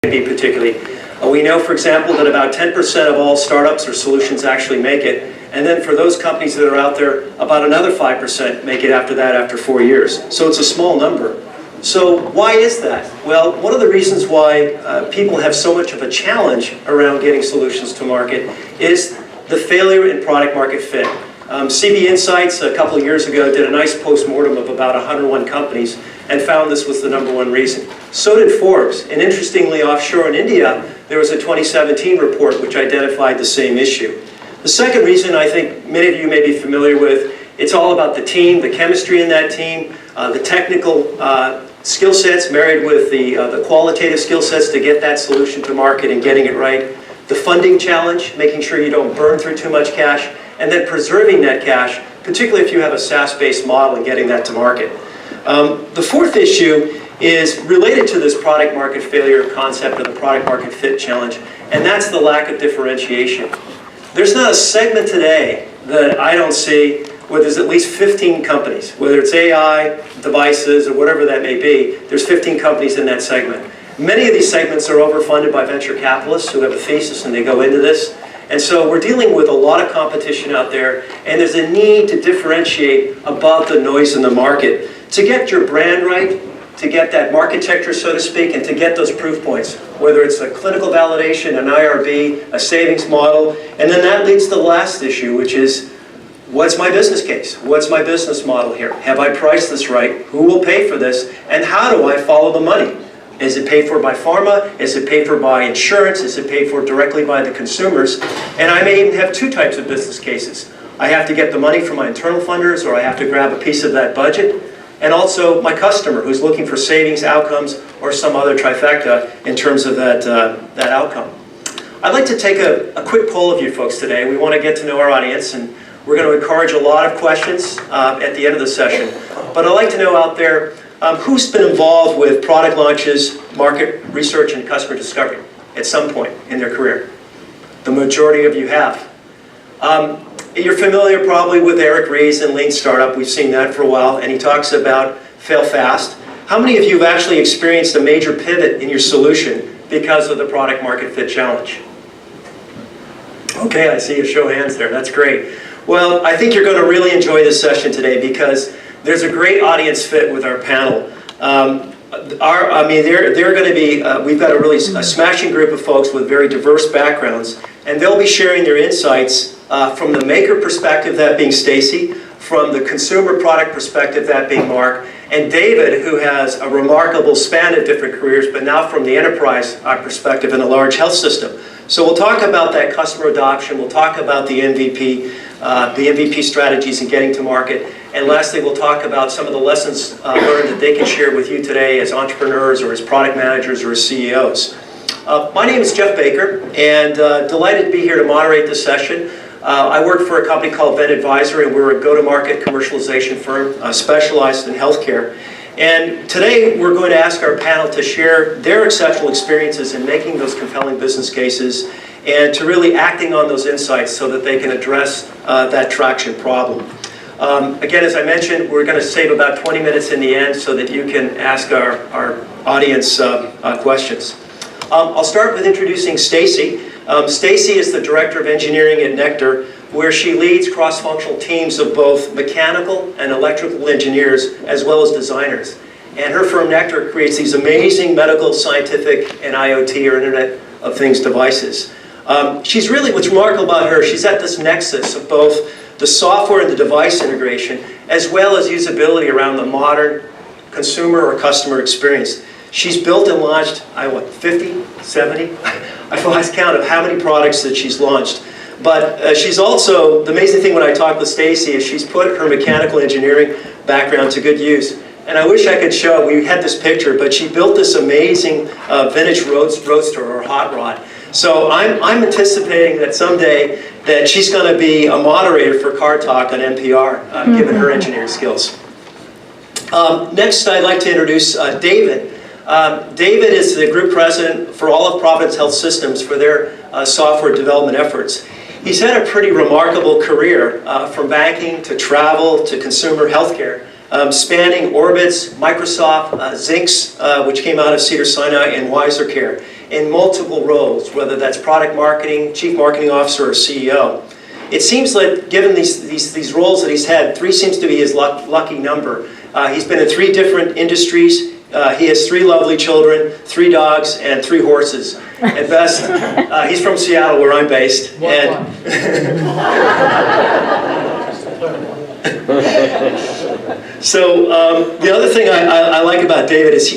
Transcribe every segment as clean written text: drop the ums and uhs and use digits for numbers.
be particularly. We know, for example, that about 10% of all startups or solutions actually make it. And then for those companies that are out there, about another 5% make it after that after 4 years. So it's a small number. So why is that? Well, one of the reasons why people have so much of a challenge around getting solutions to market is the failure in product market fit. CB Insights a couple of years ago did a nice post-mortem of about 101 companies and found this was the #1 reason. So did Forbes. And interestingly, offshore in India, there was a 2017 report which identified the same issue. The second reason I think many of you may be familiar with, it's all about the team, the chemistry in that team, the technical skill sets married with the qualitative skill sets to get that solution to market and getting it right. The funding challenge, making sure you don't burn through too much cash, and then preserving that cash, particularly if you have a SaaS-based model and getting that to market. The fourth issue is related to this product market failure concept or the product market fit challenge, and that's the lack of differentiation. There's not a segment today that I don't see where there's at least 15 companies, whether it's AI, devices, or whatever that may be, there's 15 companies in that segment. Many of these segments are overfunded by venture capitalists who have a thesis and they go into this. And so we're dealing with a lot of competition out there, and there's a need to differentiate above the noise in the market to get your brand right, to get that marketecture, so to speak, and to get those proof points, whether it's a clinical validation, an IRB, a savings model, and then that leads to the last issue, which is, what's my business case? What's my business model here? Have I priced this right? Who will pay for this? And how do I follow the money? Is it paid for by pharma? Is it paid for by insurance? Is it paid for directly by the consumers? And I may even have two types of business cases. I have to get the money from my internal funders, or I have to grab a piece of that budget. And also my customer who's looking for savings outcomes or some other trifecta in terms of that outcome. I'd like to take a quick poll of you folks today. We want to get to know our audience, and we're going to encourage a lot of questions at the end of the session. But I'd like to know out there, who's been involved with product launches, market research, and customer discovery at some point in their career? The majority of you have. You're familiar probably with Eric Ries's and Lean Startup. We've seen that for a while, and he talks about fail fast. How many of you have actually experienced a major pivot in your solution because of the product market fit challenge? Okay, I see a show of hands there. That's great. Well, I think you're going to really enjoy this session today because there's a great audience fit with our panel. They're going to be, we've got a smashing group of folks with very diverse backgrounds, and they'll be sharing their insights from the maker perspective, that being Stacy, from the consumer product perspective, that being Mark, and David, who has a remarkable span of different careers, but now from the enterprise perspective in a large health system. So we'll talk about that customer adoption, we'll talk about the MVP strategies in getting to market, and lastly, we'll talk about some of the lessons learned that they can share with you today as entrepreneurs or as product managers or as CEOs. My name is Geof Baker, and delighted to be here to moderate this session. I work for a company called Venn Advisor, and we're a go-to-market commercialization firm specialized in healthcare. And today we're going to ask our panel to share their exceptional experiences in making those compelling business cases and to really acting on those insights so that they can address that traction problem. Again, as I mentioned, we're going to save about 20 minutes in the end so that you can ask our audience questions. I'll start with introducing Stacy. Stacy is the Director of Engineering at Nectar, where she leads cross-functional teams of both mechanical and electrical engineers, as well as designers. And her firm Nectar creates these amazing medical, scientific, and IoT, or Internet of Things devices. She's really, what's remarkable about her, she's at this nexus of both the software and the device integration, as well as usability around the modern consumer or customer experience. She's built and launched, 50, 70? I've lost count of how many products that she's launched. But she's also, the amazing thing when I talk with Stacy is she's put her mechanical engineering background to good use. And I wish I could show, we had this picture, but she built this amazing vintage roadster or hot rod. So I'm anticipating that someday that she's going to be a moderator for Car Talk on NPR, given her engineering skills. Next, I'd like to introduce David. David is the group president for all of Providence Health Systems for their software development efforts. He's had a pretty remarkable career from banking to travel to consumer healthcare, spanning Orbitz, Microsoft, Zinx, which came out of Cedars-Sinai, and WiserCare. in multiple roles, whether that's product marketing, chief marketing officer, or CEO. It seems like, given these roles that he's had, 3 seems to be his lucky number. He's been in 3 different industries. He has 3 lovely children, 3 dogs, and 3 horses. At best, he's from Seattle, where I'm based. So the other thing I like about David is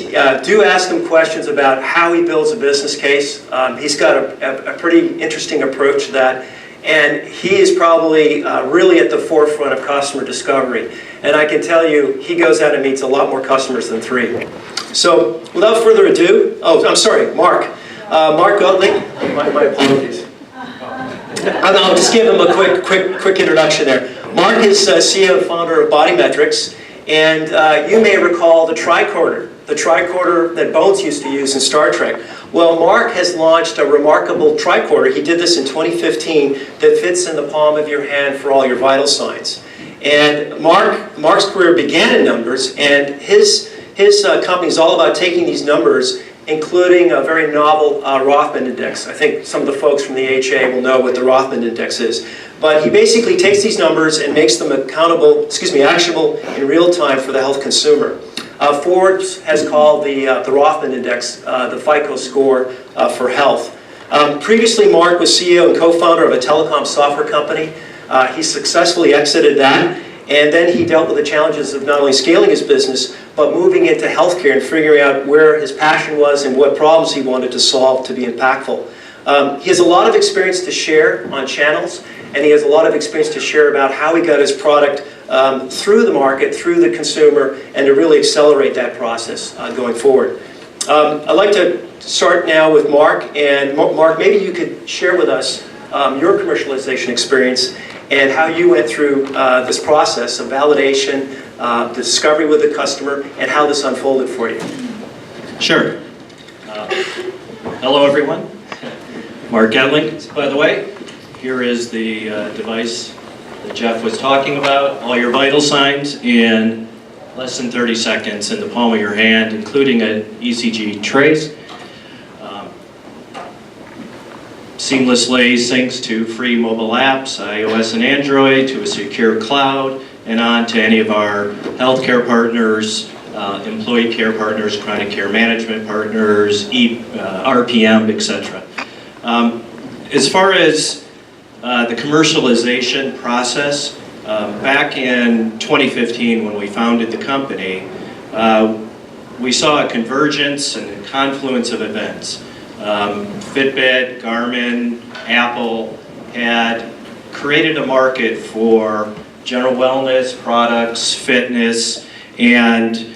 do ask him questions about how he builds a business case. He's got a pretty interesting approach to that. And he is probably really at the forefront of customer discovery. And I can tell you, he goes out and meets a lot more customers than 3. So without further ado, oh, I'm sorry, Mark. Mark Goettling, my apologies. I'll just give him a quick introduction there. Mark is CEO and founder of BodiMetrics. And you may recall the tricorder that Bones used to use in Star Trek. Well, Mark has launched a remarkable tricorder. He did this in 2015 that fits in the palm of your hand for all your vital signs. And Mark's career began in numbers, and his company is all about taking these numbers, including a very novel Rothman index. I think some of the folks from the HA will know what the Rothman index is. But he basically takes these numbers and makes them actionable in real time for the health consumer. Forbes has called the Rothman index the FICO score for health. Previously, Mark was CEO and co-founder of a telecom software company. He successfully exited that, and then he dealt with the challenges of not only scaling his business, but moving into healthcare and figuring out where his passion was and what problems he wanted to solve to be impactful. He has a lot of experience to share on channels, and he has a lot of experience to share about how he got his product through the market, through the consumer, and to really accelerate that process going forward. I'd like to start now with Mark, and Mark, maybe you could share with us your commercialization experience and how you went through this process of validation, the discovery with the customer, and how this unfolded for you. Sure. Hello, everyone. Mark Goettling, by the way. Here is the device that Geof was talking about. All your vital signs in less than 30 seconds in the palm of your hand, including an ECG trace. Seamlessly syncs to free mobile apps, iOS and Android, to a secure cloud, and on to any of our healthcare partners, employee care partners, chronic care management partners, RPM, etc. As far as the commercialization process, back in 2015 when we founded the company, we saw a convergence and a confluence of events. Fitbit, Garmin, Apple had created a market for general wellness products, fitness, and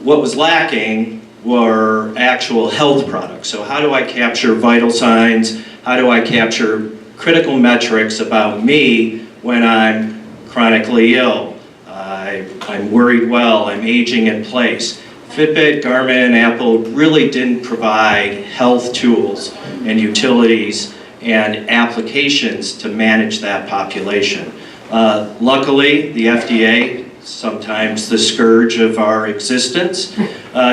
what was lacking were actual health products. So how do I capture vital signs? How do I capture critical metrics about me when I'm chronically ill? I'm worried well, I'm aging in place. Fitbit, Garmin, Apple really didn't provide health tools and utilities and applications to manage that population. Luckily, the FDA, sometimes the scourge of our existence,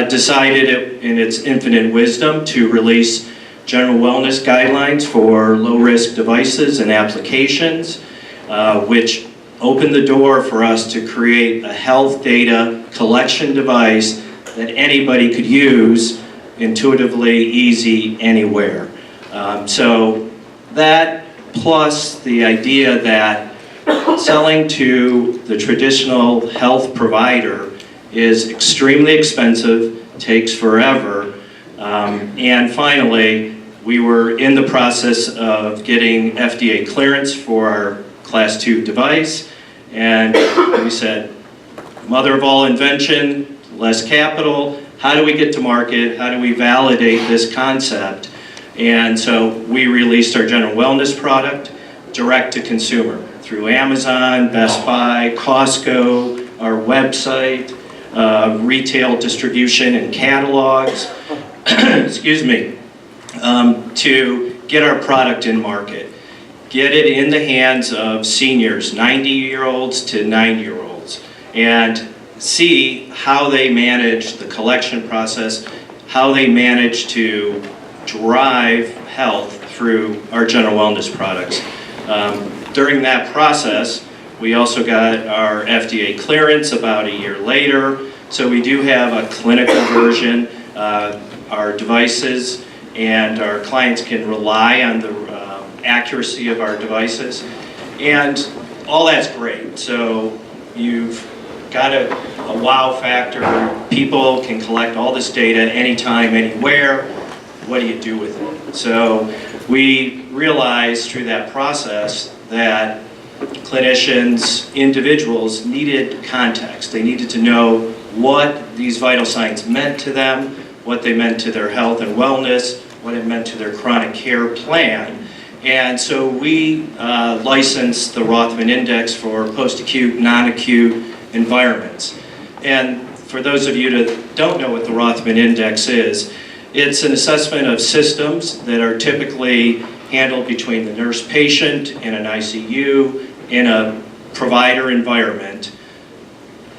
decided in its infinite wisdom to release general wellness guidelines for low-risk devices and applications, which opened the door for us to create a health data collection device that anybody could use intuitively, easy, anywhere. So that plus the idea that selling to the traditional health provider is extremely expensive, takes forever, and finally, we were in the process of getting FDA clearance for our Class 2 device, and we said, mother of all invention, less capital, how do we get to market, how do we validate this concept? And so we released our general wellness product direct to consumer through Amazon, Best Buy, Costco, our website, retail distribution and catalogs, excuse me, to get our product in market. Get it in the hands of seniors, 90-year-olds to 90-year-olds, and see how they manage the collection process, how they manage to drive health through our general wellness products. During that process, we also got our FDA clearance about a year later, so we do have a clinical version. Our devices and our clients can rely on the accuracy of our devices, and all that's great. So you've got a wow factor. People can collect all this data anytime, anywhere. What do you do with it? So we realized through that process that clinicians, individuals needed context. They needed to know what these vital signs meant to them, what they meant to their health and wellness, what it meant to their chronic care plan. And so we licensed the Rothman Index for post-acute, non-acute environments. And for those of you that don't know what the Rothman Index is, it's an assessment of systems that are typically handled between the nurse patient in an ICU in a provider environment,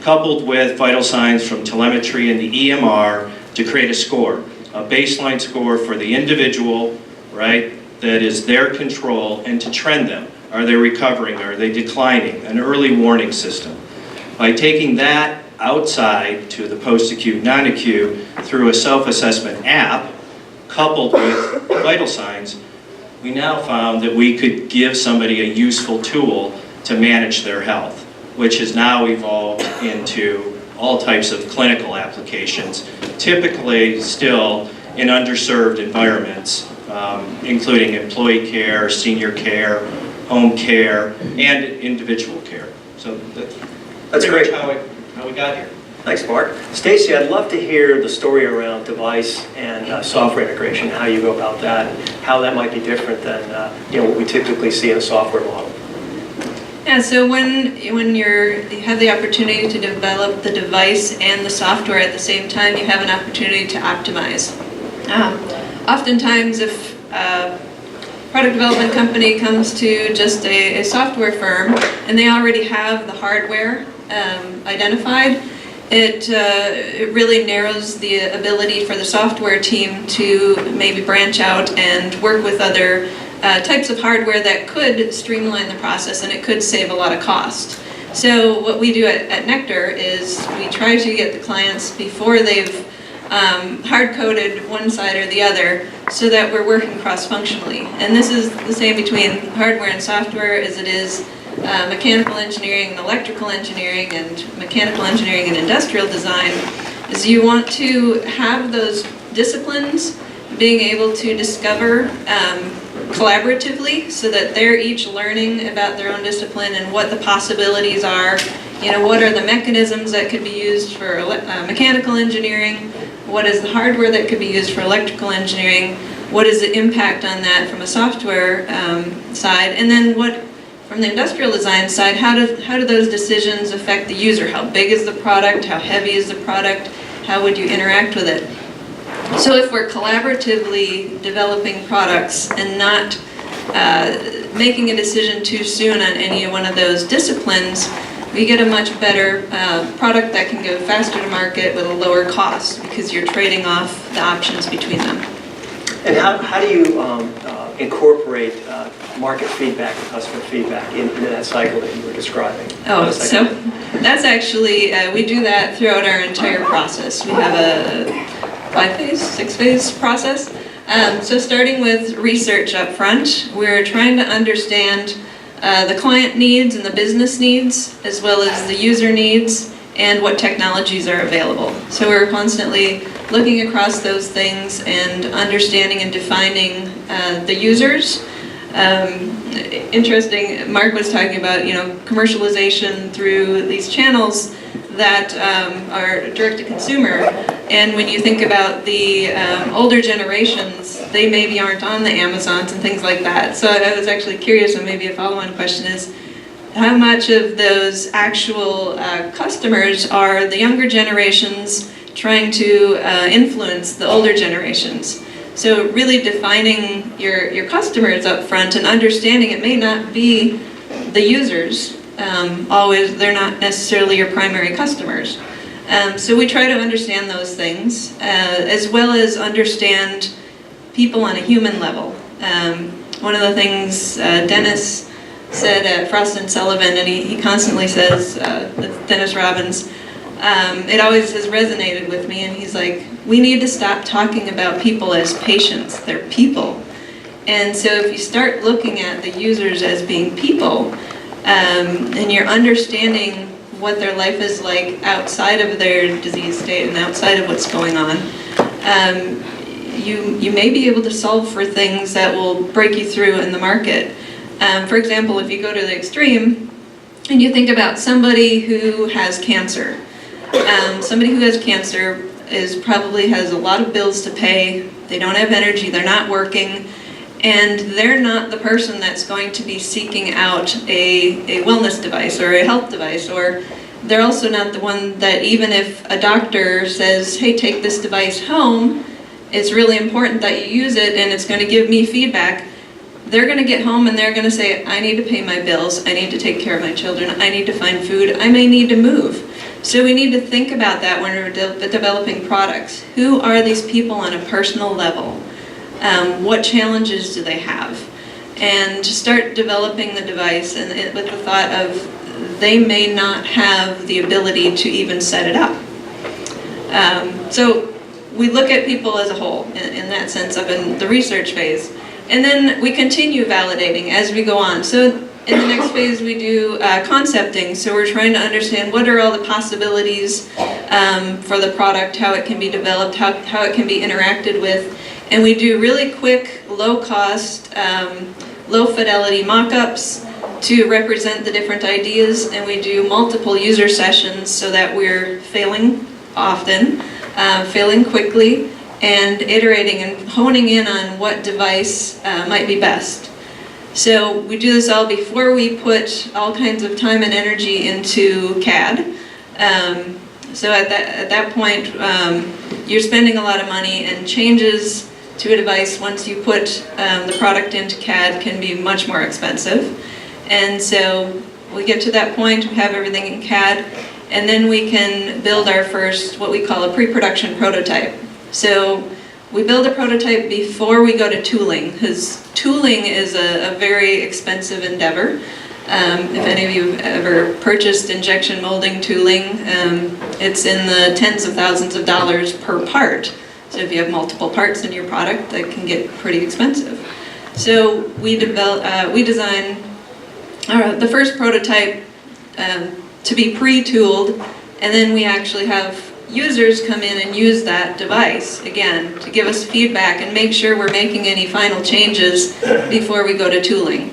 coupled with vital signs from telemetry and the EMR to create a score, a baseline score for the individual, right, that is their control, and to trend them. Are they recovering? Are they declining? An early warning system. By taking that outside to the post-acute, non-acute through a self-assessment app, coupled with vital signs, we now found that we could give somebody a useful tool to manage their health, which has now evolved into all types of clinical applications, typically still in underserved environments, including employee care, senior care, home care, and individual care. So that's great. How we got here. Thanks, Mark. Stacy, I'd love to hear the story around device and software integration, how you go about that, how that might be different than what we typically see in a software model. Yeah, so when you have the opportunity to develop the device and the software at the same time, you have an opportunity to optimize. Oftentimes, if a product development company comes to just a software firm and they already have the hardware identified, it really narrows the ability for the software team to maybe branch out and work with other types of hardware that could streamline the process, and it could save a lot of cost. So what we do at Nectar is we try to get the clients before they've hard-coded one side or the other, so that we're working cross-functionally. And this is the same between hardware and software as it is mechanical engineering and electrical engineering and mechanical engineering and industrial design, is you want to have those disciplines being able to discover collaboratively, so that they're each learning about their own discipline and what the possibilities are. What are the mechanisms that could be used for mechanical engineering? What is the hardware that could be used for electrical engineering? What is the impact on that from a software side? And then from the industrial design side, how do those decisions affect the user? How big is the product? How heavy is the product? How would you interact with it? So if we're collaboratively developing products and not making a decision too soon on any one of those disciplines, we get a much better product that can go faster to market with a lower cost, because you're trading off the options between them. And how do you incorporate market feedback and customer feedback into that cycle that you were describing? Oh, so that's actually, we do that throughout our entire process. We have a 5-phase, 6-phase process. So starting with research up front, we're trying to understand the client needs and the business needs, as well as the user needs, and what technologies are available. So we're constantly looking across those things and understanding and defining the users. Interesting, Mark was talking about, commercialization through these channels that are direct to consumer. And when you think about the older generations, they maybe aren't on the Amazons and things like that. So I was actually curious, and maybe a follow-on question is, how much of those actual customers are the younger generations trying to influence the older generations? So really defining your customers up front and understanding it may not be the users always, they're not necessarily your primary customers. So we try to understand those things, as well as understand people on a human level. One of the things Dennis said at Frost & Sullivan, and he constantly says, Dennis Robbins, it always has resonated with me, and he's like, we need to stop talking about people as patients, they're people. And so if you start looking at the users as being people, and you're understanding what their life is like outside of their disease state and outside of what's going on, you may be able to solve for things that will break you through in the market. For example, if you go to the extreme and you think about somebody who has cancer. Somebody who has cancer probably has a lot of bills to pay, they don't have energy, they're not working, and they're not the person that's going to be seeking out a wellness device or a health device, or they're also not the one that, even if a doctor says, hey, take this device home, it's really important that you use it and it's going to give me feedback, they're going to get home and they're going to say, I need to pay my bills, I need to take care of my children, I need to find food, I may need to move. So we need to think about that when we're developing products. Who are these people on a personal level? What challenges do they have? And start developing the device and with the thought of they may not have the ability to even set it up. So we look at people as a whole in that sense of in the research phase. And then we continue validating as we go on. So in the next phase we do concepting. So we're trying to understand what are all the possibilities for the product, how it can be developed, how it can be interacted with. And we do really quick, low-cost, low-fidelity mock-ups to represent the different ideas, and we do multiple user sessions so that we're failing often, failing quickly, and iterating and honing in on what device might be best. So we do this all before we put all kinds of time and energy into CAD. So at that point, you're spending a lot of money, and changes to a device once you put the product into CAD can be much more expensive. And so we get to that point, we have everything in CAD, and then we can build our first, what we call a pre-production prototype. So we build a prototype before we go to tooling, because tooling is a very expensive endeavor. If any of you have ever purchased injection molding tooling, it's in the tens of thousands of dollars per part. So if you have multiple parts in your product, that can get pretty expensive. So we design the first prototype to be pre-tooled, and then we actually have users come in and use that device, again, to give us feedback and make sure we're making any final changes before we go to tooling.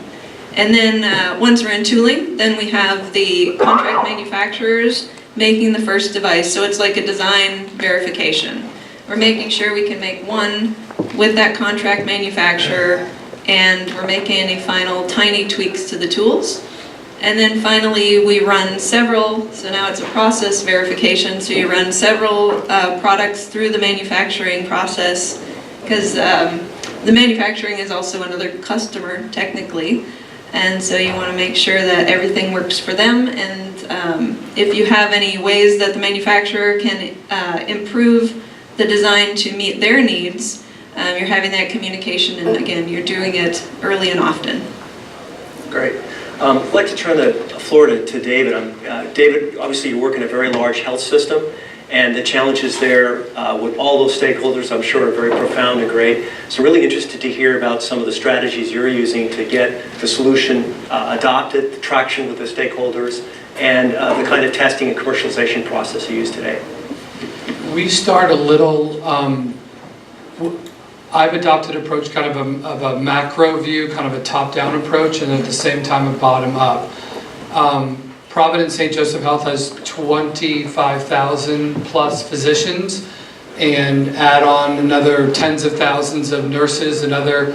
And then once we're in tooling, then we have the contract manufacturers making the first device. So it's like a design verification. We're making sure we can make one with that contract manufacturer, and we're making any final tiny tweaks to the tools. And then finally we run several, so now it's a process verification, so you run several products through the manufacturing process, because the manufacturing is also another customer technically, and so you want to make sure that everything works for them, and if you have any ways that the manufacturer can improve the design to meet their needs, you're having that communication, and again, you're doing it early and often. Great. I'd like to turn the floor to David. David, obviously you work in a very large health system, and the challenges there with all those stakeholders, I'm sure, are very profound and great. So really interested to hear about some of the strategies you're using to get the solution adopted, the traction with the stakeholders, and the kind of testing and commercialization process you use today. We start a little, I've adopted an approach kind of a macro view, kind of a top-down approach, and at the same time a bottom-up. Providence St. Joseph Health has 25,000 plus physicians, and add on another tens of thousands of nurses and other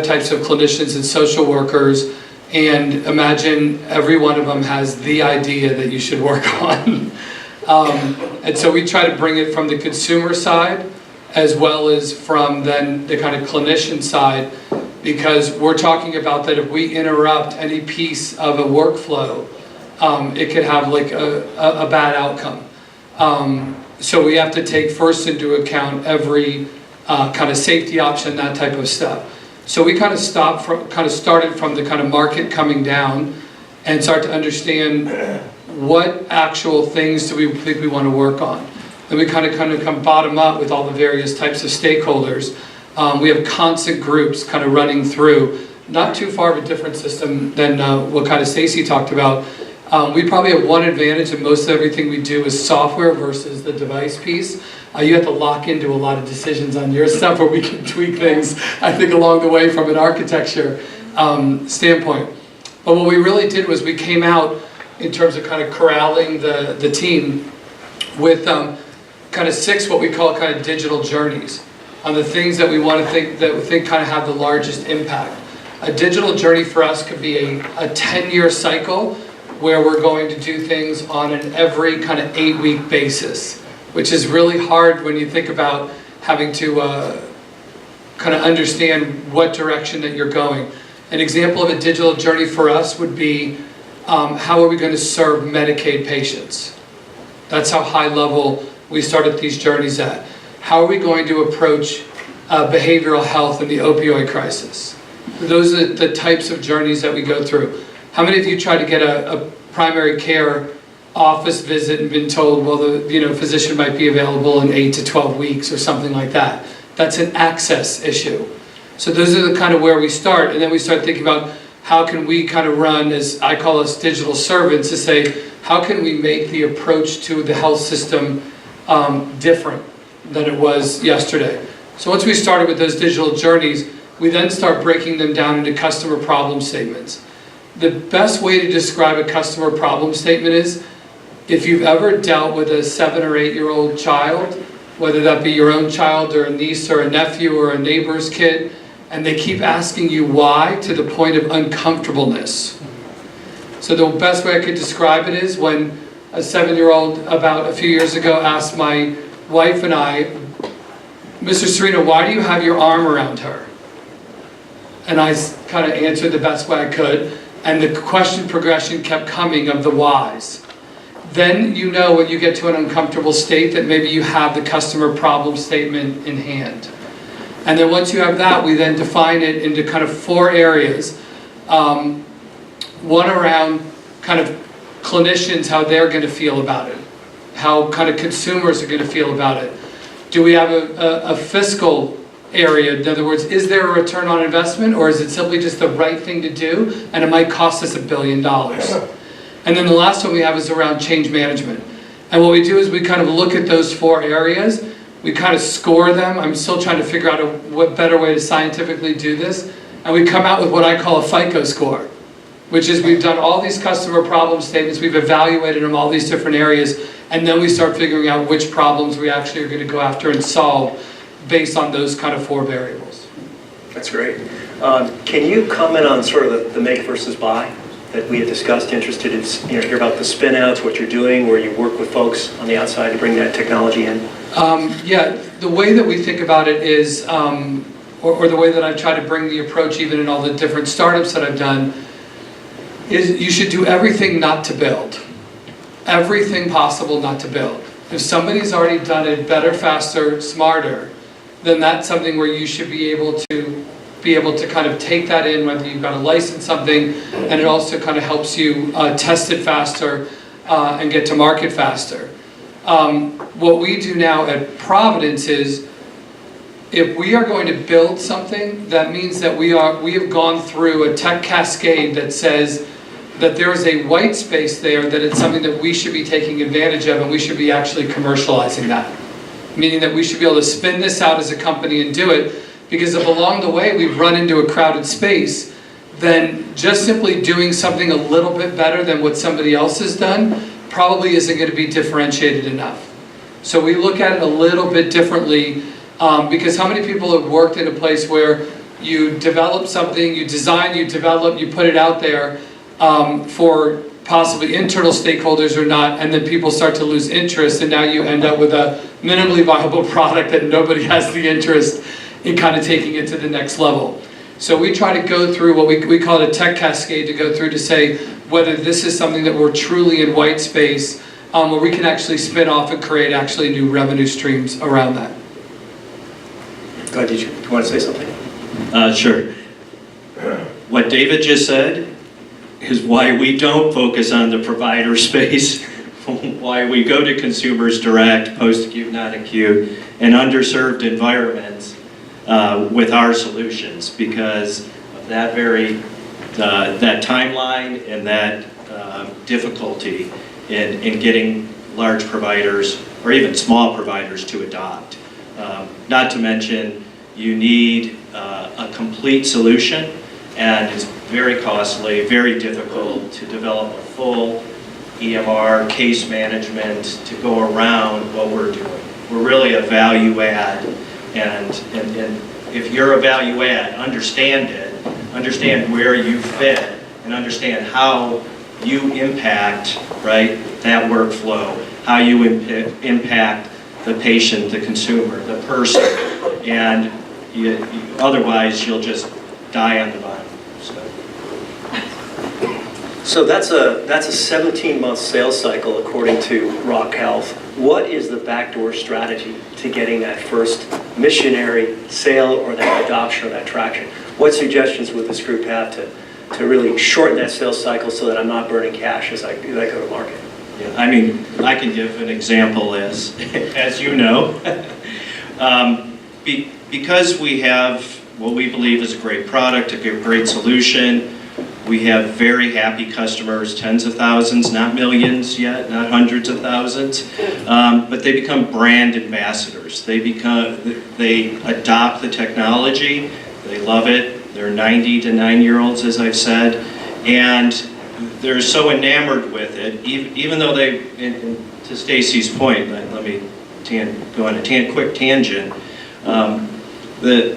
types of clinicians and social workers, and imagine every one of them has the idea that you should work on. And so we try to bring it from the consumer side as well as from then the kind of clinician side, because we're talking about that if we interrupt any piece of a workflow, it could have like a bad outcome. So we have to take first into account every kind of safety option, that type of stuff. So we kind of started from the kind of market coming down and start to understand what actual things do we think we want to work on. Then we kind of come bottom up with all the various types of stakeholders. We have constant groups kind of running through, not too far of a different system than what kind of Stacy talked about. We probably have one advantage, and most of everything we do is software versus the device piece. You have to lock into a lot of decisions on your stuff, where we can tweak things, I think, along the way from an architecture standpoint. But what we really did was we came out in terms of kind of corralling the team with kind of 6 what we call kind of digital journeys on the things that we want to think kind of have the largest impact. A digital journey for us could be a 10-year cycle where we're going to do things on an every kind of 8-week basis, which is really hard when you think about having to kind of understand what direction that you're going. An example of a digital journey for us would be how are we going to serve Medicaid patients? That's how high level we started these journeys at. How are we going to approach behavioral health and the opioid crisis? Those are the types of journeys that we go through. How many of you try to get a primary care office visit and been told, well, the physician might be available in 8 to 12 weeks or something like that? That's an access issue. So those are the kind of where we start, and then we start thinking about how can we kind of run, as I call us, digital servants, to say, how can we make the approach to the health system different than it was yesterday? So once we started with those digital journeys, we then start breaking them down into customer problem statements. The best way to describe a customer problem statement is, if you've ever dealt with a 7 or 8-year-old child, whether that be your own child or a niece or a nephew or a neighbor's kid, and they keep asking you why to the point of uncomfortableness. So the best way I could describe it is when a 7-year-old about a few years ago asked my wife and I, Mr. Serena, why do you have your arm around her? And I kind of answered the best way I could, and the question progression kept coming of the whys. Then you know when you get to an uncomfortable state that maybe you have the customer problem statement in hand. And then once you have that, we then define it into kind of 4 areas. One around kind of clinicians, how they're going to feel about it. How kind of consumers are going to feel about it. Do we have a fiscal area? In other words, is there a return on investment, or is it simply just the right thing to do and it might cost us $1 billion? And then the last one we have is around change management. And what we do is we kind of look at those 4 areas, we kind of score them. I'm still trying to figure out what better way to scientifically do this. And we come out with what I call a FICO score, which is we've done all these customer problem statements, we've evaluated them all these different areas, and then we start figuring out which problems we actually are going to go after and solve based on those kind of 4 variables. That's great. Can you comment on sort of the make versus buy that we had discussed? Interested in hear about the spin outs, what you're doing, where you work with folks on the outside to bring that technology in? Yeah, the way that we think about it is, or the way that I try to bring the approach even in all the different startups that I've done, is you should do everything not to build. Everything possible not to build. If somebody's already done it better, faster, smarter, then that's something where you should be able to kind of take that in, whether you've got to license something, and it also kind of helps you test it faster and get to market faster. What we do now at Providence is, if we are going to build something, that means that we have gone through a tech cascade that says that there is a white space there, that it's something that we should be taking advantage of, and we should be actually commercializing that. Meaning that we should be able to spin this out as a company and do it, because if along the way we've run into a crowded space, then just simply doing something a little bit better than what somebody else has done probably isn't going to be differentiated enough. So we look at it a little bit differently, because how many people have worked in a place where you develop something, you design, you develop, you put it out there for possibly internal stakeholders or not, and then people start to lose interest, and now you end up with a minimally viable product that nobody has the interest in kind of taking it to the next level. So we try to go through what we call it a tech cascade, to go through to say whether this is something that we're truly in white space, where we can actually spin off and create actually new revenue streams around that. Go ahead, do you want to say something? Sure. What David just said is why we don't focus on the provider space, why we go to consumers direct, post-acute, non-acute, and underserved environments with our solutions, because of that that timeline and that difficulty in getting large providers or even small providers to adopt. Not to mention, you need a complete solution, and it's very costly, very difficult to develop a full EMR case management to go around what we're doing. We're really a value add, and if you're a value add, understand it, understand where you fit, and understand how you impact, right, that workflow, how you impact the patient, the consumer, the person, and otherwise you'll just die on the vine. So that's a 17-month sales cycle according to Rock Health. What is the backdoor strategy to getting that first missionary sale or that adoption or that traction? What suggestions would this group have to really shorten that sales cycle so that I'm not burning cash as I go to market? Yeah, I mean, I can give an example as you know. Because we have what we believe is a great product, a great solution, we have very happy customers, tens of thousands, not millions yet, not hundreds of thousands, but they become brand ambassadors. They adopt the technology, they love it. They're 90 to 9-year-olds, as I've said, and they're so enamored with it, even though they, to Stacy's point, let me go on a quick tangent, the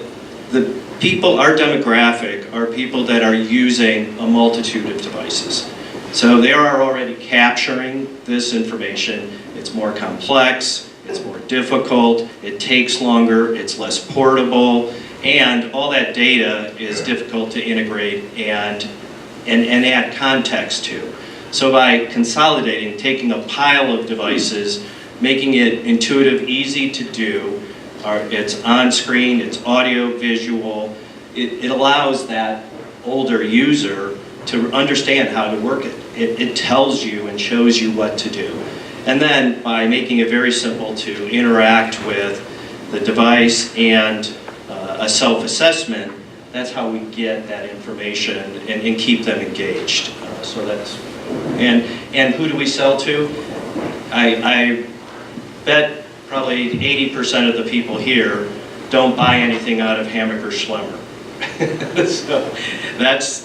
people, our demographic, are people that are using a multitude of devices. So they are already capturing this information. It's more complex, it's more difficult, it takes longer, it's less portable, and all that data is difficult to integrate and add context to. So by consolidating, taking a pile of devices, making it intuitive, easy to do, it's on screen, it's audio, visual, it allows that older user to understand how to work it. It tells you and shows you what to do. And then by making it very simple to interact with the device and a self-assessment, that's how we get that information and keep them engaged. So that's, and who do we sell to? I bet probably 80% of the people here don't buy anything out of Hammaker Schlemmer. So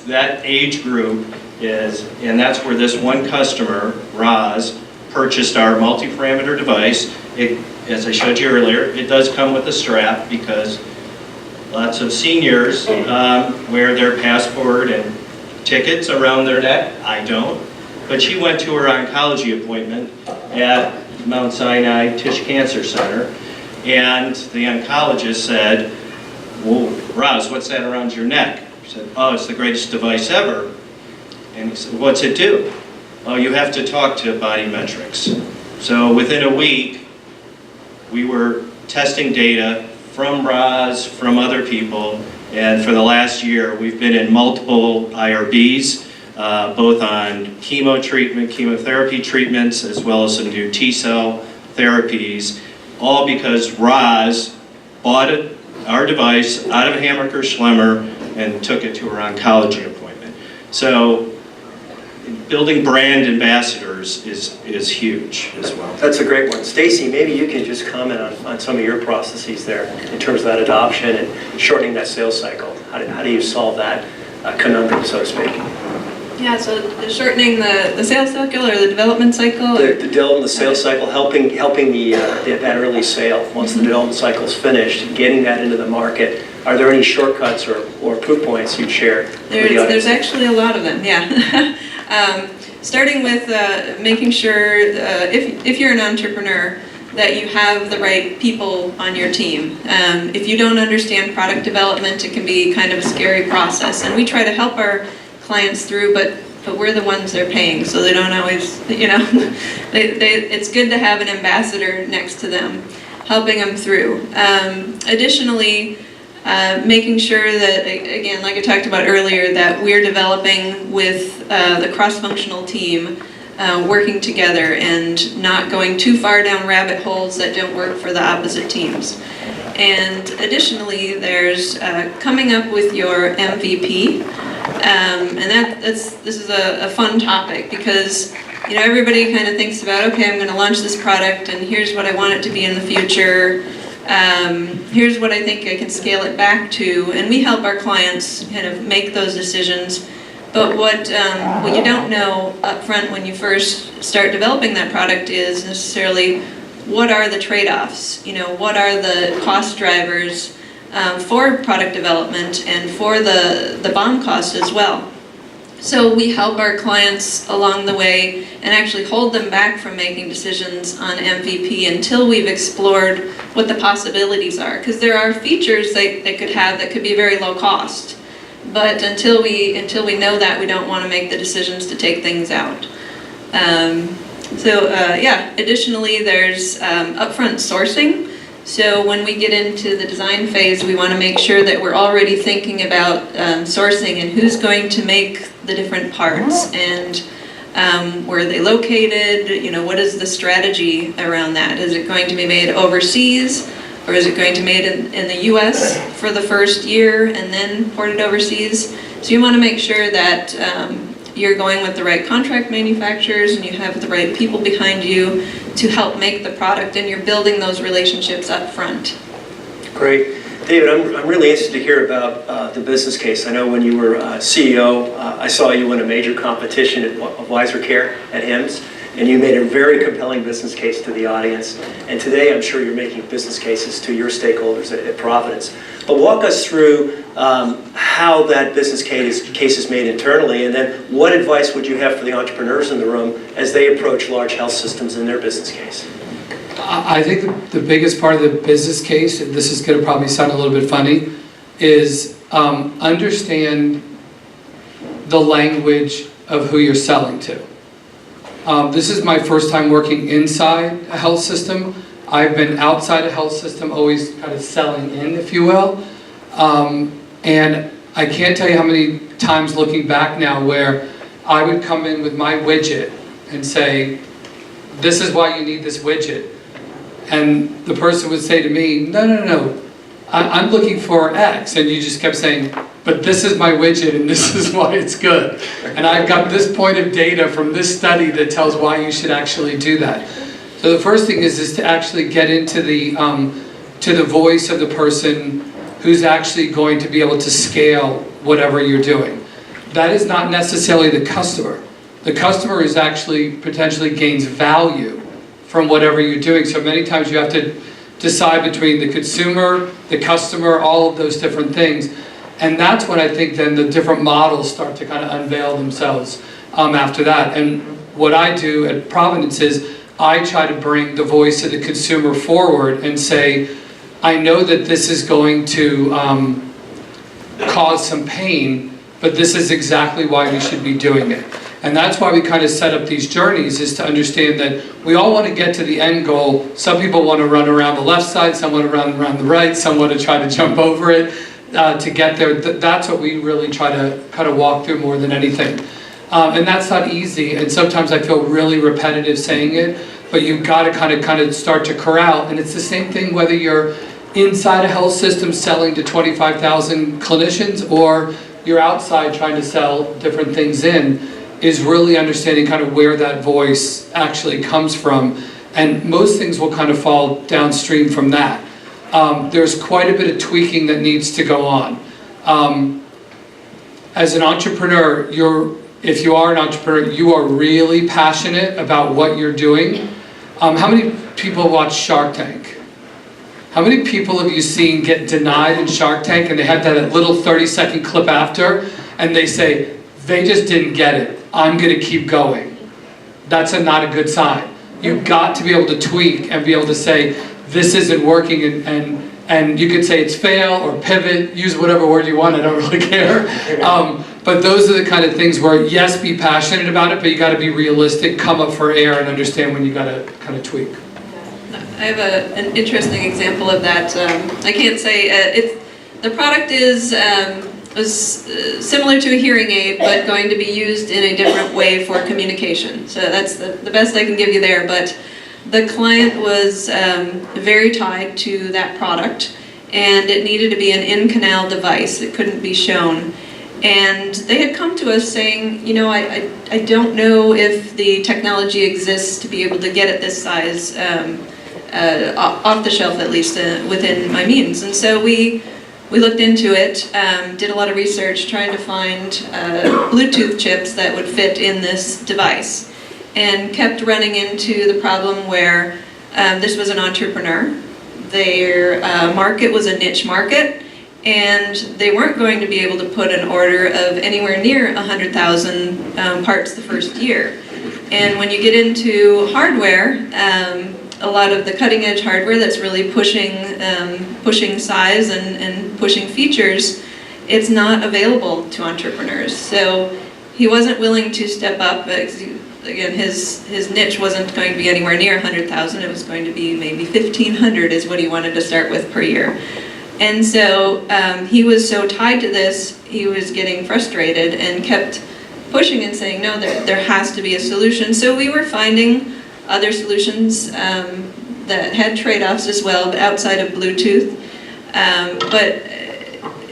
that age group is, and that's where this one customer, Roz, purchased our multi-parameter device. As I showed you earlier, it does come with a strap because lots of seniors wear their passport and tickets around their neck. I don't. But she went to her oncology appointment at Mount Sinai Tisch Cancer Center, and the oncologist said, "Well, Roz, what's that around your neck?" She said, "Oh, it's the greatest device ever." And he said, "What's it do?" "Oh, you have to talk to BodiMetrics." So within a week, we were testing data from Roz, from other people, and for the last year, we've been in multiple IRBs, both on chemotherapy treatments, as well as some new T-cell therapies, all because Roz bought our device out of Hammaker Schlemmer and took it to her oncology appointment. So building brand ambassadors is huge as well. That's a great one. Stacy, maybe you can just comment on some of your processes there in terms of that adoption and shortening that sales cycle. How do you solve that conundrum, so to speak? Yeah, so shortening the sales cycle or the development cycle? The development, the sales cycle, helping that early sale. Once the development cycle is finished, getting that into the market. Are there any shortcuts or proof points you'd share with the audience? There's actually a lot of them, yeah. Starting with making sure, if you're an entrepreneur, that you have the right people on your team. If you don't understand product development, it can be kind of a scary process. And we try to help our clients through, but we're the ones they're paying, so they don't always, it's good to have an ambassador next to them, helping them through. Additionally, making sure that, again, like I talked about earlier, that we're developing with the cross-functional team, working together and not going too far down rabbit holes that don't work for the opposite teams. And additionally, there's coming up with your MVP, and this is a fun topic because everybody kind of thinks about, okay, I'm going to launch this product and here's what I want it to be in the future. Here's what I think I can scale it back to, and we help our clients kind of make those decisions. But what you don't know up front when you first start developing that product is necessarily what are the trade-offs, what are the cost drivers for product development and for the BOM cost as well. So we help our clients along the way and actually hold them back from making decisions on MVP until we've explored what the possibilities are. Because there are features they could have that could be very low cost. But until we know that, we don't want to make the decisions to take things out. Additionally, there's upfront sourcing. So when we get into the design phase, we want to make sure that we're already thinking about sourcing and who's going to make the different parts and where are they located, what is the strategy around that? Is it going to be made overseas, or is it going to be made in the US for the first year and then ported overseas? So you want to make sure that you're going with the right contract manufacturers and you have the right people behind you to help make the product, and you're building those relationships up front. Great. David, I'm really interested to hear about the business case. I know when you were CEO, I saw you win a major competition at Wiser Care at HIMSS, and you made a very compelling business case to the audience. And today, I'm sure you're making business cases to your stakeholders at Providence. But walk us through how that business case is made internally, and then what advice would you have for the entrepreneurs in the room as they approach large health systems in their business case? I think the biggest part of the business case, and this is going to probably sound a little bit funny, is understand the language of who you're selling to. This is my first time working inside a health system. I've been outside a health system, always kind of selling in, if you will. And I can't tell you how many times looking back now where I would come in with my widget and say, this is why you need this widget. And the person would say to me, no, I'm looking for X. And you just kept saying, but this is my widget and this is why it's good. And I've got this point of data from this study that tells why you should actually do that. So the first thing is to actually get into to the voice of the person who's actually going to be able to scale whatever you're doing. That is not necessarily the customer. The customer is actually potentially gains value from whatever you're doing. So many times you have to decide between the consumer, the customer, all of those different things. And that's when I think then the different models start to kind of unveil themselves after that. And what I do at Providence is I try to bring the voice of the consumer forward and say, I know that this is going to cause some pain, but this is exactly why we should be doing it. And that's why we kind of set up these journeys, is to understand that we all want to get to the end goal. Some people want to run around the left side, some want to run around the right, some want to try to jump over it to get there. That's what we really try to kind of walk through more than anything. And that's not easy, and sometimes I feel really repetitive saying it, but you've got to kind of start to corral. And it's the same thing whether you're inside a health system selling to 25,000 clinicians or you're outside trying to sell different things in, is really understanding kind of where that voice actually comes from. And most things will kind of fall downstream from that. There's quite a bit of tweaking that needs to go on. As an entrepreneur, if you are an entrepreneur, you are really passionate about what you're doing. How many people watch Shark Tank? How many people have you seen get denied in Shark Tank and they have that little 30-second clip after and they say, they just didn't get it, I'm going to keep going? That's not a good sign. You've got to be able to tweak and be able to say, this isn't working, and you could say it's fail or pivot, use whatever word you want, I don't really care. But those are the kind of things where, yes, be passionate about it, but you got to be realistic, come up for air, and understand when you got to kind of tweak. I have an interesting example of that. I can't say the product was similar to a hearing aid, but going to be used in a different way for communication. So that's the best I can give you there. But the client was very tied to that product, and it needed to be an in-canal device. It couldn't be shown. And they had come to us saying, you know, I don't know if the technology exists to be able to get it this size off the shelf, at least within my means. And so we looked into it, did a lot of research trying to find Bluetooth chips that would fit in this device, and kept running into the problem where this was an entrepreneur. Their market was a niche market, and they weren't going to be able to put an order of anywhere near 100,000 parts the first year. And when you get into hardware, a lot of the cutting edge hardware that's really pushing size and pushing features, it's not available to entrepreneurs. So he wasn't willing to step up. Again, his niche wasn't going to be anywhere near 100,000. It was going to be maybe 1,500 is what he wanted to start with per year. And so he was so tied to this, he was getting frustrated and kept pushing and saying, no, there has to be a solution. So we were finding other solutions that had trade-offs as well, but outside of Bluetooth. But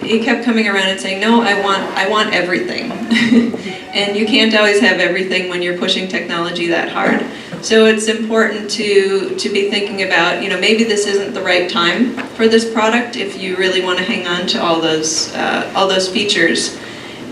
he kept coming around and saying, no, I want everything. And you can't always have everything when you're pushing technology that hard. So it's important to be thinking about, you know, maybe this isn't the right time for this product if you really want to hang on to all those features,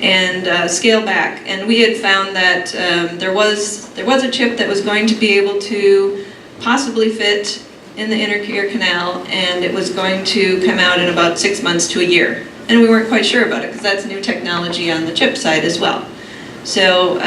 and scale back. And we had found that there was a chip that was going to be able to possibly fit in the inner ear canal, and it was going to come out in about 6 months to a year. And we weren't quite sure about it because that's new technology on the chip side as well. So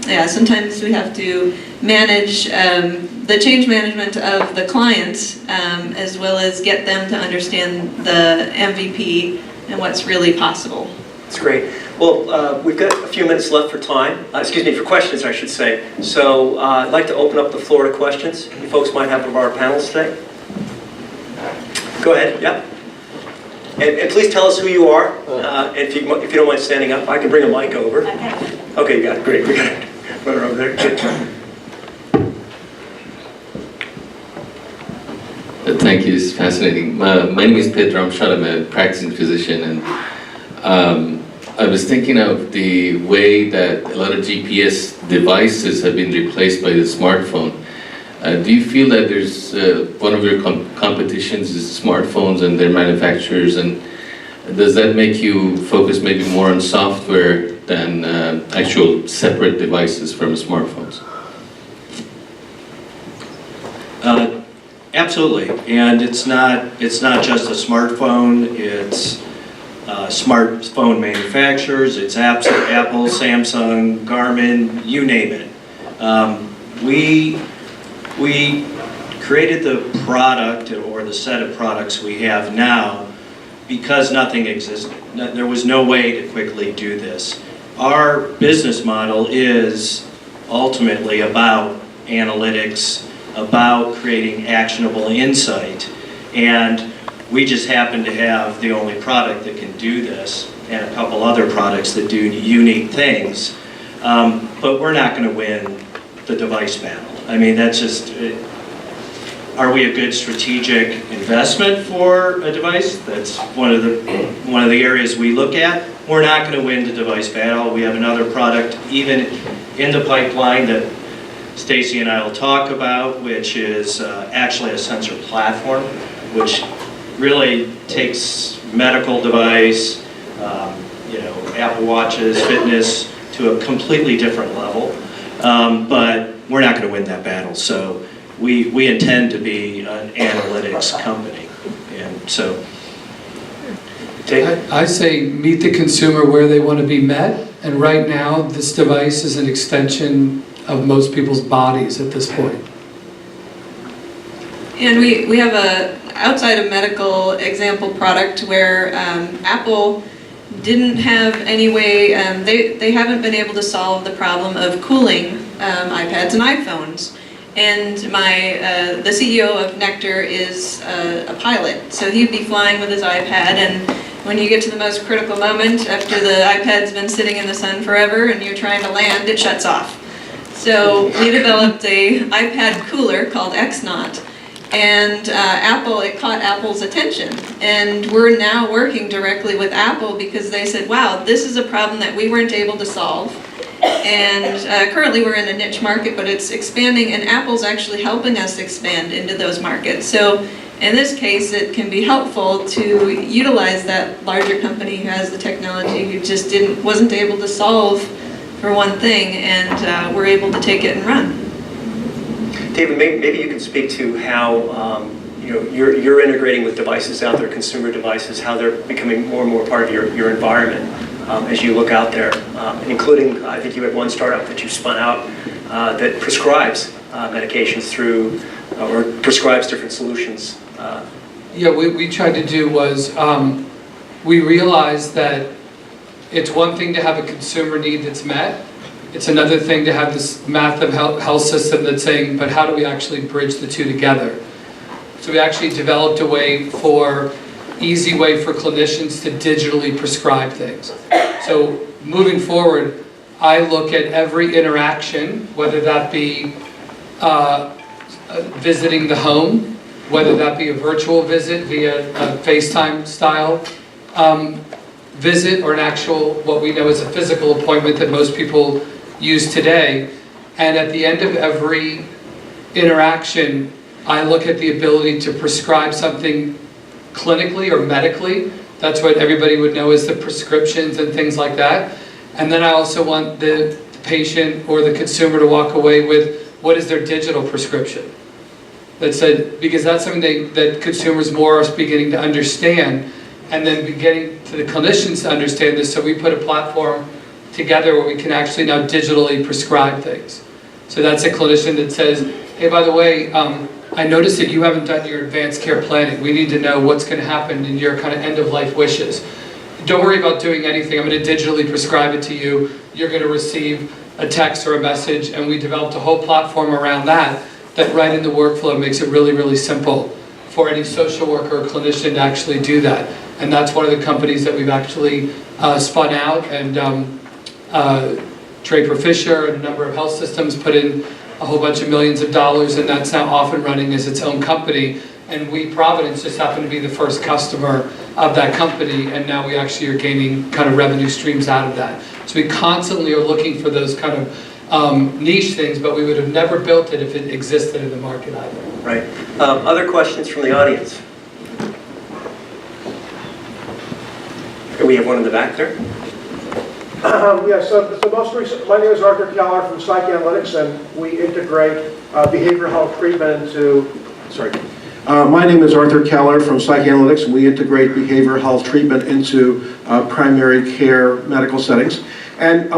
yeah, sometimes we have to manage the change management of the clients as well as get them to understand the MVP and what's really possible. That's great. Well, we've got a few minutes left for time. For questions, I should say. So I'd like to open up the floor to questions you folks might have of our panels today. Go ahead. Yeah. And please tell us who you are. If you don't mind standing up, I can bring a mic over. Okay, you got it. Great. We got it. Run over there. Thank you. It's fascinating. My name is Pedro. I'm a practicing physician, and I was thinking of the way that a lot of GPS devices have been replaced by the smartphone. Do you feel that there's one of your competitions is smartphones and their manufacturers, and does that make you focus maybe more on software than actual separate devices from smartphones? Absolutely, and it's not just a smartphone. It's smartphone manufacturers. It's Apple, Samsung, Garmin, you name it. We created the product or the set of products we have now because nothing existed. There was no way to quickly do this. Our business model is ultimately about analytics, about creating actionable insight, and we just happen to have the only product that can do this and a couple other products that do unique things, but we're not going to win the device battle. I mean, that's just, are we a good strategic investment for a device? That's one of the areas we look at. We're not going to win the device battle. We have another product even in the pipeline that Stacy and I will talk about, which is actually a sensor platform, which really takes medical device, Apple Watches, fitness to a completely different level. But we're not going to win that battle. So we intend to be an analytics company, and so. I say meet the consumer where they want to be met, and right now this device is an extension of most people's bodies at this point. And we have a outside of medical example product where Apple didn't have any way, they haven't been able to solve the problem of cooling iPads and iPhones. And the CEO of Nectar is a pilot, so he'd be flying with his iPad, and when you get to the most critical moment, after the iPad's been sitting in the sun forever and you're trying to land, it shuts off. So we developed a iPad cooler called X-Not, and it caught Apple's attention. And we're now working directly with Apple because they said, wow, this is a problem that we weren't able to solve. And currently we're in a niche market, but it's expanding, and Apple's actually helping us expand into those markets. So in this case, it can be helpful to utilize that larger company who has the technology, who just wasn't able to solve for one thing, and we're able to take it and run. David, maybe you can speak to how you're integrating with devices out there, consumer devices, how they're becoming more and more part of your environment as you look out there, including, I think you had one startup that you spun out that prescribes medications through, or prescribes different solutions. Yeah, what we tried to do was, we realized that it's one thing to have a consumer need that's met. It's another thing to have this massive health system that's saying, but how do we actually bridge the two together? So we actually developed easy way for clinicians to digitally prescribe things. So moving forward, I look at every interaction, whether that be visiting the home, whether that be a virtual visit via a FaceTime style visit, or an actual, what we know as a physical appointment that most people use today. And at the end of every interaction, I look at the ability to prescribe something clinically or medically. That's what everybody would know as the prescriptions and things like that. And then I also want the patient or the consumer to walk away with what is their digital prescription. Because that's something that consumers more are beginning to understand, and then beginning to the clinicians to understand this. So we put a platform together where we can actually now digitally prescribe things. So that's a clinician that says, hey, by the way, I noticed that you haven't done your advanced care planning. We need to know what's going to happen in your kind of end-of-life wishes. Don't worry about doing anything. I'm going to digitally prescribe it to you. You're going to receive a text or a message, and we developed a whole platform around that right in the workflow makes it really, really simple for any social worker or clinician to actually do that. And that's one of the companies that we've actually spun out, and Draper Fisher and a number of health systems put in a whole bunch of millions of dollars, and that's now off and running as its own company. And we, Providence, just happen to be the first customer of that company, and now we actually are gaining kind of revenue streams out of that. So we constantly are looking for those kind of niche things, but we would have never built it if it existed in the market either. Right. Other questions from the audience? We have one in the back there. Yes, so most recent, my name is Arthur Keller from Psychanalytics, and we integrate behavioral health treatment into, my name is Arthur Keller from Psychanalytics, and we integrate behavioral health treatment into primary care medical settings. And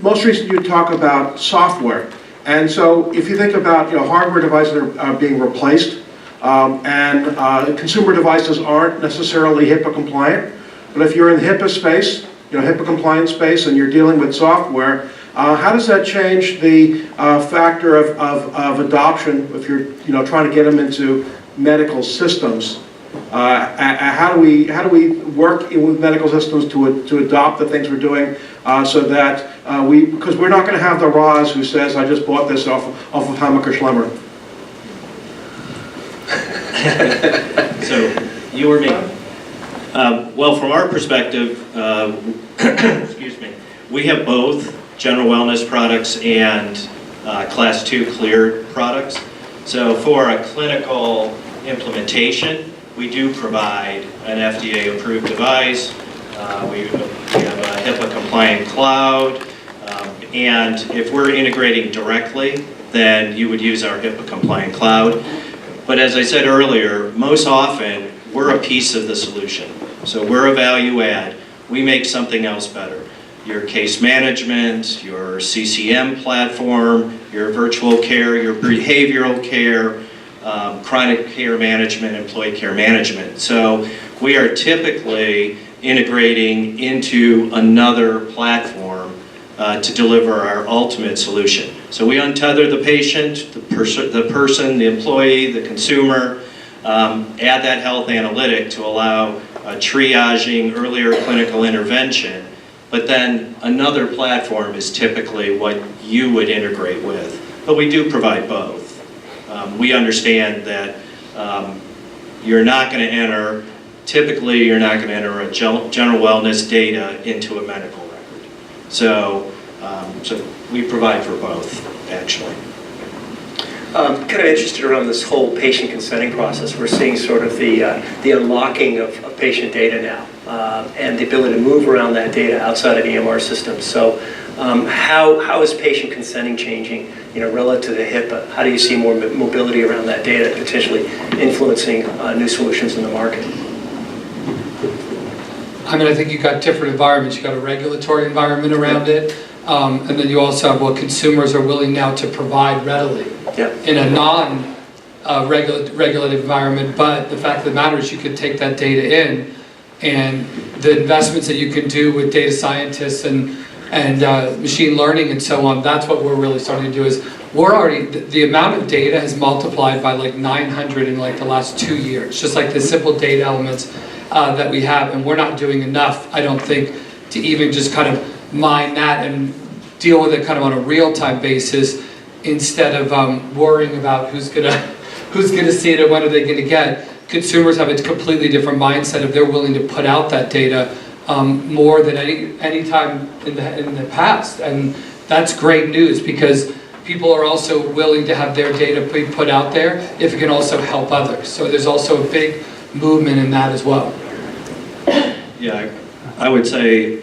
most recently you talk about software. And so if you think about hardware devices are being replaced, and consumer devices aren't necessarily HIPAA compliant, but if you're in the HIPAA space, HIPAA compliant space, and you're dealing with software, how does that change the factor of adoption if you're trying to get them into medical systems? How do we work with medical systems to adopt the things we're doing so that because we're not going to have the Roz who says, I just bought this off of Hammacher Schlemmer. So, you or me? Well, from our perspective, excuse me, we have both general wellness products and Class 2 cleared products. So for a clinical implementation, we do provide an FDA-approved device. We have a HIPAA-compliant cloud. And if we're integrating directly, then you would use our HIPAA-compliant cloud. But as I said earlier, most often, we're a piece of the solution. So we're a value add. We make something else better. Your case management, your CCM platform, your virtual care, your behavioral care, chronic care management, employee care management. So we are typically integrating into another platform to deliver our ultimate solution. So we untether the patient, the person, the employee, the consumer, add that health analytic to allow triaging, earlier clinical intervention, but then another platform is typically what you would integrate with. But we do provide both. We understand that you're not going to enter, typically you're not going to enter a general wellness data into a medical record. So, so we provide for both, actually. Kind of interested around this whole patient consenting process. We're seeing sort of the unlocking of patient data now and the ability to move around that data outside of EMR systems. So how is patient consenting changing, relative to HIPAA? How do you see more mobility around that data potentially influencing new solutions in the market? I mean, I think you've got different environments. You've got a regulatory environment around it, and then you also have what consumers are willing now to provide readily in a non-regulated environment. But the fact of the matter is you could take that data in, and the investments that you can do with data scientists and machine learning and so on, that's what we're really starting to do. Is we're already, the amount of data has multiplied by like 900 in like the last 2 years, just like the simple data elements that we have, and we're not doing enough, I don't think, to even just kind of mine that and deal with it kind of on a real-time basis instead of worrying about who's gonna see it and when are they gonna get. Consumers have a completely different mindset if they're willing to put out that data more than any time in the past, and that's great news because people are also willing to have their data be put out there if it can also help others. So there's also a big movement in that as well. Yeah, I would say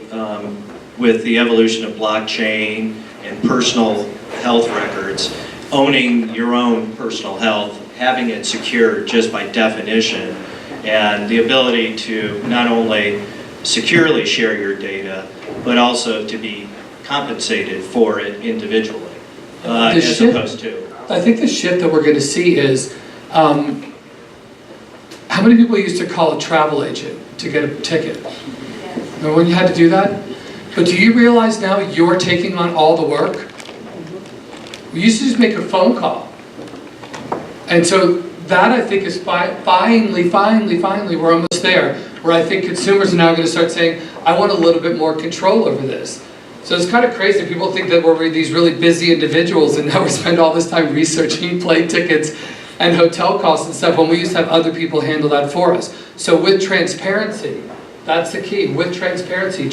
with the evolution of blockchain and personal health records, owning your own personal health, having it secured just by definition, and the ability to not only securely share your data, but also to be compensated for it individually, as opposed to. I think the shift that we're going to see is, how many people used to call a travel agent to get a ticket? Remember when you had to do that? But do you realize now you're taking on all the work? We used to just make a phone call. And so that I think is finally, we're almost there, where I think consumers are now going to start saying, I want a little bit more control over this. So it's kind of crazy. People think that we're these really busy individuals and now we spend all this time researching plane tickets and hotel costs and stuff when we used to have other people handle that for us. So with transparency, that's the key. With transparency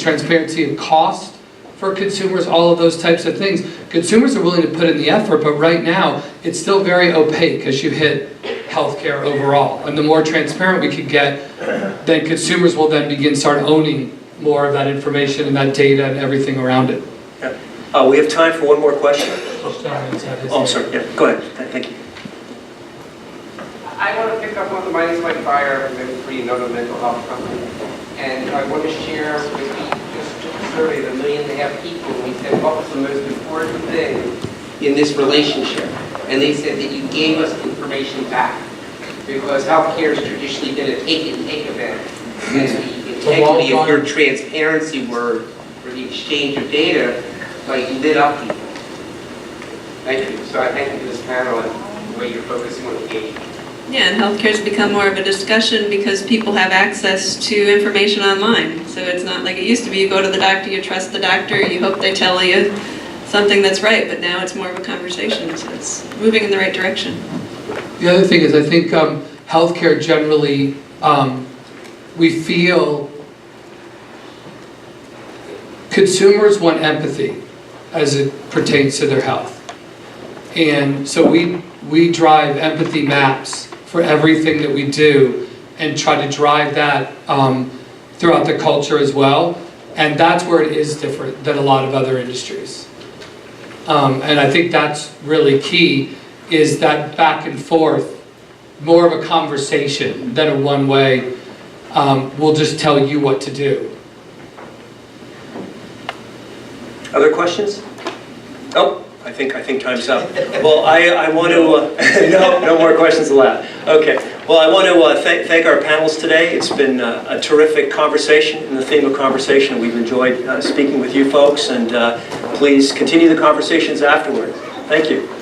of cost for consumers, all of those types of things. Consumers are willing to put in the effort, but right now it's still very opaque as you hit healthcare overall. And the more transparent we could get, then consumers will then start owning more of that information and that data and everything around it. Yeah. We have time for one more question. Oh, sorry. Yeah, go ahead. Thank you. I want to pick up on my name's Mike Fryer. I'm a another mental health company. And I want to share with you, just took a survey of 1.5 million people, and we said, what was the most important thing in this relationship? And they said that you gave us information back. Because healthcare has traditionally been a take-and-take event. And the integrity of your transparency word for the exchange of data, like, lit up people. Thank you. So I thank you for this panel and the way you're focusing on engagement. Yeah, and healthcare's become more of a discussion because people have access to information online. So it's not like it used to be, you go to the doctor, you trust the doctor, you hope they tell you something that's right, but now it's more of a conversation, so it's moving in the right direction. The other thing is I think healthcare generally, we feel consumers want empathy as it pertains to their health. And so we drive empathy maps for everything that we do and try to drive that throughout the culture as well. And that's where it is different than a lot of other industries. And I think that's really key, is that back and forth, more of a conversation than a one-way, we'll just tell you what to do. Other questions? Oh. I think time's up. Well, I want to, no more questions allowed. Okay. Well, I want to thank our panelists today. It's been a terrific conversation in the theme of conversation. We've enjoyed speaking with you folks, and please continue the conversations afterward. Thank you.